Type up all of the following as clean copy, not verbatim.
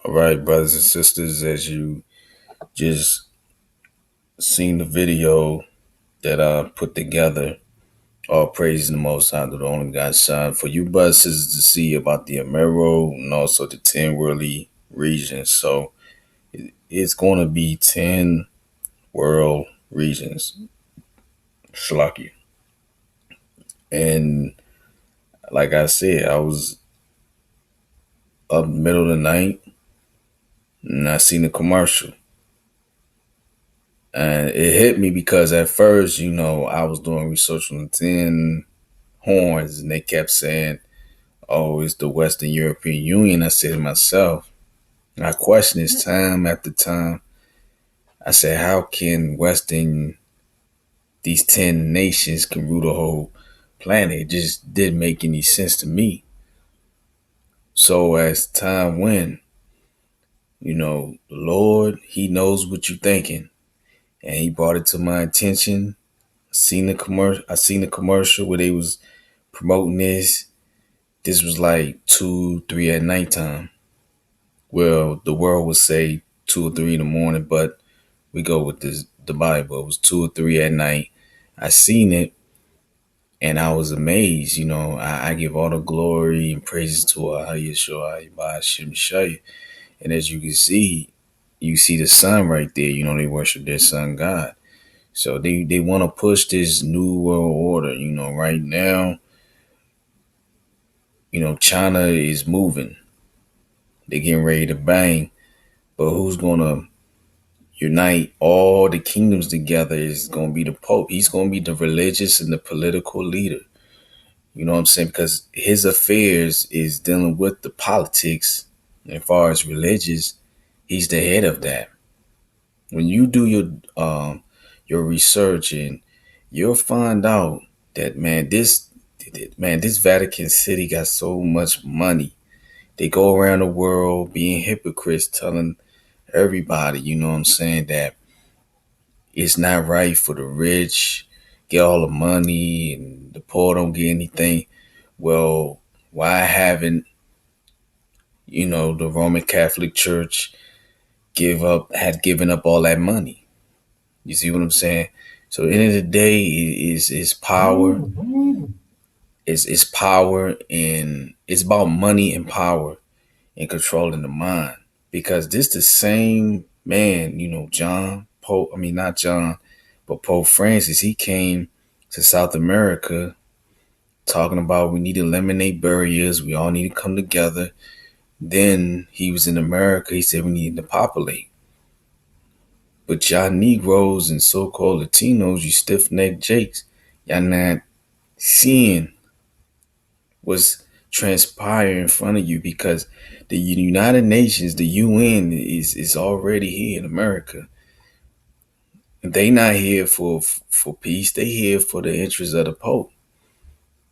All right, brothers and sisters, as you just seen the video that I put together, all praise the Most High, the only God Son, for you brothers and sisters to see about the Amero and also the 10 worldly regions. So it's going to be 10 world regions, Shalaki. And like I said, I was up middle of the night and I seen the commercial. And it hit me because at first, I was doing research on the 10 horns and they kept saying, oh, it's the Western European Union. I said to myself, and I questioned this time after time. I said, how can these 10 nations can rule the whole planet? It just didn't make any sense to me. So as time went, the Lord, He knows what you're thinking. And He brought it to my attention. I seen the commercial where they was promoting this. This was like 2, 3 at nighttime. Well, the world would say 2 or 3 in the morning, but we go with the Bible. It was 2 or 3 at night. I seen it and I was amazed. I give all the glory and praises to Yeshua, Hashem Shai. And as you see the sun right there. They worship their sun God. So they want to push this new world order. Right now, China is moving. They're getting ready to bang. But who's going to unite all the kingdoms together is going to be the Pope. He's going to be the religious and the political leader. You know what I'm saying? Because his affairs is dealing with the politics. And as far as religious, he's the head of that. When you do your research, and you'll find out that this Vatican City got so much money. They go around the world being hypocrites, telling everybody, you know what I'm saying, that it's not right for the rich get all the money and the poor don't get anything. Well, why haven't the Roman Catholic Church had given up all that money? You see what I'm saying? So at the end of the day, is power. It's power, and it's about money and power and controlling the mind. Because this the same man, John Pope. I mean, not John, but Pope Francis. He came to South America talking about we need to eliminate barriers. We all need to come together. Then he was in America. He said we need to populate. But y'all Negroes and so-called Latinos, you stiff-necked Jakes, y'all not seeing what's transpiring in front of you, because the United Nations, the UN, is already here in America. They not here for peace. They here for the interests of the Pope.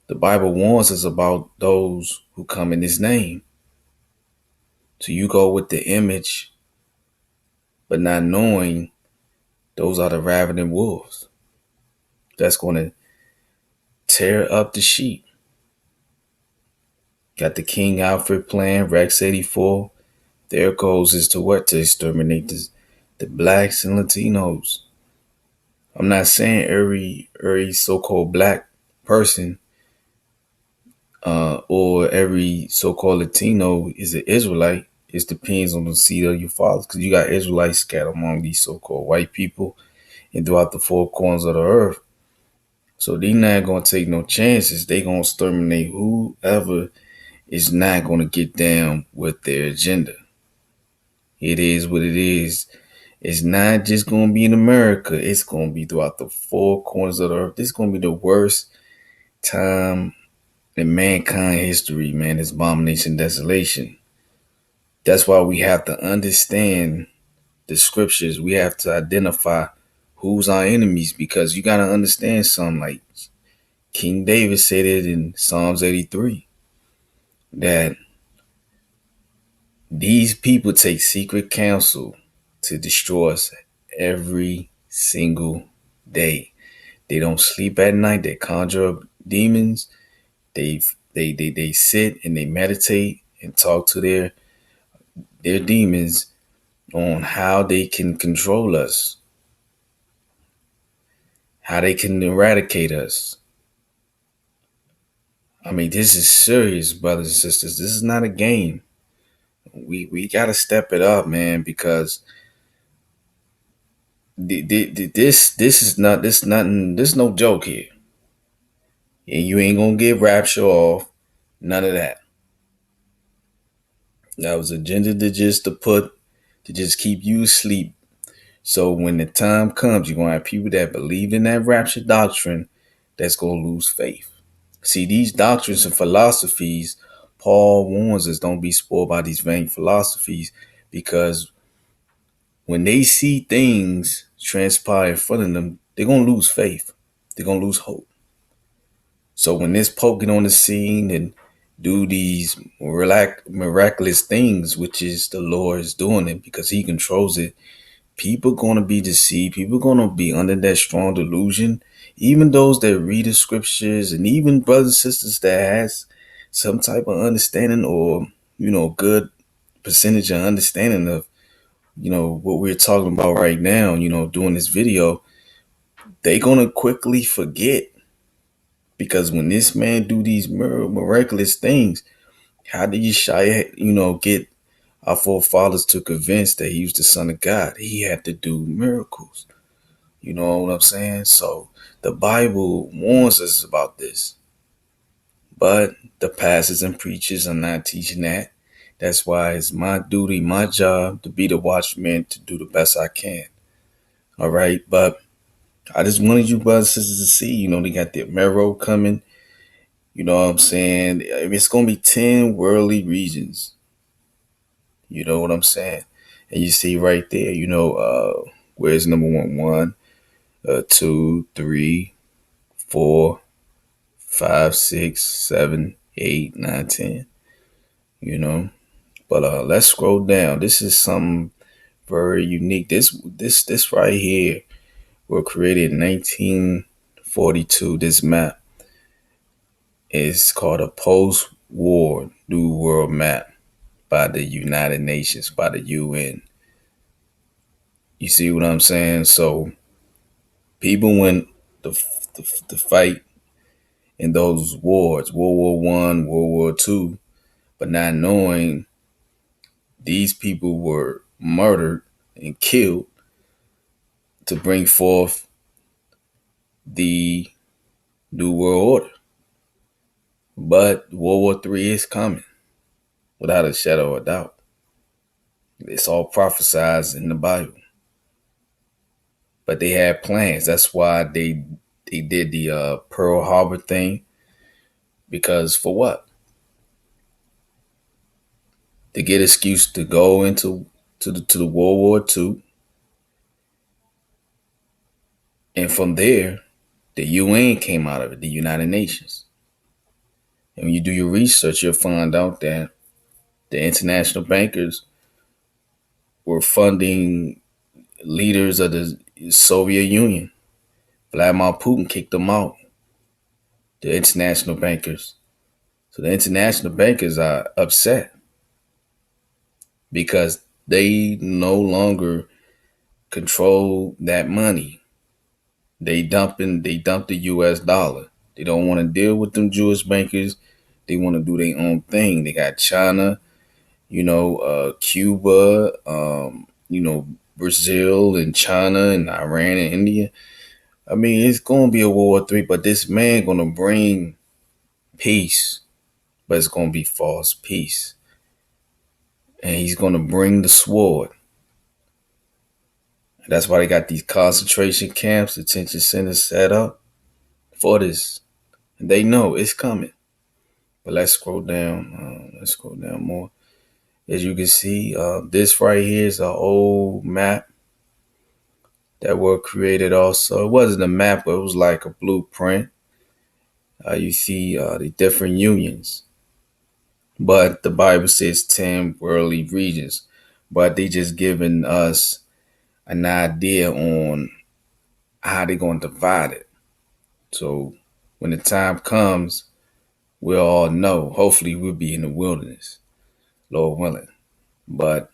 The Bible warns us about those who come in His name. So you go with the image, but not knowing those are the ravening wolves that's going to tear up the sheep. Got the King Alfred plan, Rex 84. Their goals is to what? To exterminate the blacks and Latinos. I'm not saying every so-called black person or every so-called Latino is an Israelite. It depends on the seed of your fathers, because you got Israelites scattered among these so-called white people and throughout the four corners of the earth. So they not going to take no chances. They going to exterminate whoever is not going to get down with their agenda. It is what it is. It's not just going to be in America. It's going to be throughout the four corners of the earth. This is going to be the worst time in mankind history, man. It's abomination, desolation. That's why we have to understand the scriptures. We have to identify who's our enemies, because you got to understand something. Like King David said it in Psalms 83, that these people take secret counsel to destroy us every single day. They don't sleep at night. They conjure up demons. They sit and they meditate and talk to their demons on how they can control us, how they can eradicate us. I mean, this is serious, brothers and sisters. This is not a game. We gotta step it up, man, because this is not this nothing. This no joke here, and you ain't gonna get rapture off. None of that. That was agenda to just keep you asleep. So when the time comes, you're gonna have people that believe in that rapture doctrine that's gonna lose faith. See, these doctrines and philosophies, Paul warns us don't be spoiled by these vain philosophies, because when they see things transpire in front of them, they're gonna lose faith. They're gonna lose hope. So when this Pope get on the scene and do these miraculous things, which is the Lord is doing it because He controls it, people gonna be deceived. People gonna be under that strong delusion. Even those that read the scriptures, and even brothers and sisters that has some type of understanding, or good percentage of understanding of what we're talking about right now. Doing this video, they gonna quickly forget, because when this man do these miraculous things, how did Yeshua, get our forefathers to convince that he was the son of God? He had to do miracles. You know what I'm saying? So the Bible warns us about this, but the pastors and preachers are not teaching that. That's why it's my duty, my job, to be the watchman, to do the best I can. All right, but I just wanted you brothers and sisters to see, they got the marrow coming. You know what I'm saying? It's gonna be 10 worldly regions. You know what I'm saying? And you see right there, where's number one, two, three, 4, 5, 6, 7, 8, 9, 10. You know, but let's scroll down. This is something very unique. This right here was created in 1942. This map is called a post-war New World Map by the United Nations, by the UN. You see what I'm saying? So people went to fight in those wars, World War One, World War Two, but not knowing these people were murdered and killed to bring forth the New World Order. But World War Three is coming, without a shadow of a doubt. It's all prophesied in the Bible. But they had plans. That's why they did the Pearl Harbor thing. Because for what? To get excuse to go into the World War II, and from there, the UN came out of it, the United Nations. And when you do your research, you'll find out that the international bankers were funding leaders of the Soviet Union. Vladimir Putin kicked them out, the international bankers. So the international bankers are upset because they no longer control that money. They dumped the US dollar. They don't want to deal with them Jewish bankers. They want to do their own thing. They got China, Cuba, Brazil and China and Iran and India. I mean, it's going to be a World War III, but this man going to bring peace, but it's going to be false peace. And he's going to bring the sword. That's why they got these concentration camps, detention centers set up for this. And they know it's coming. But let's scroll down. Let's scroll down more. As you can see, this right here is an old map that were created also. It wasn't a map, but it was like a blueprint. You see the different unions. But the Bible says 10 worldly regions. But they just giving us an idea on how they're going to divide it. So when the time comes, we'll all know. Hopefully we'll be in the wilderness, Lord willing. But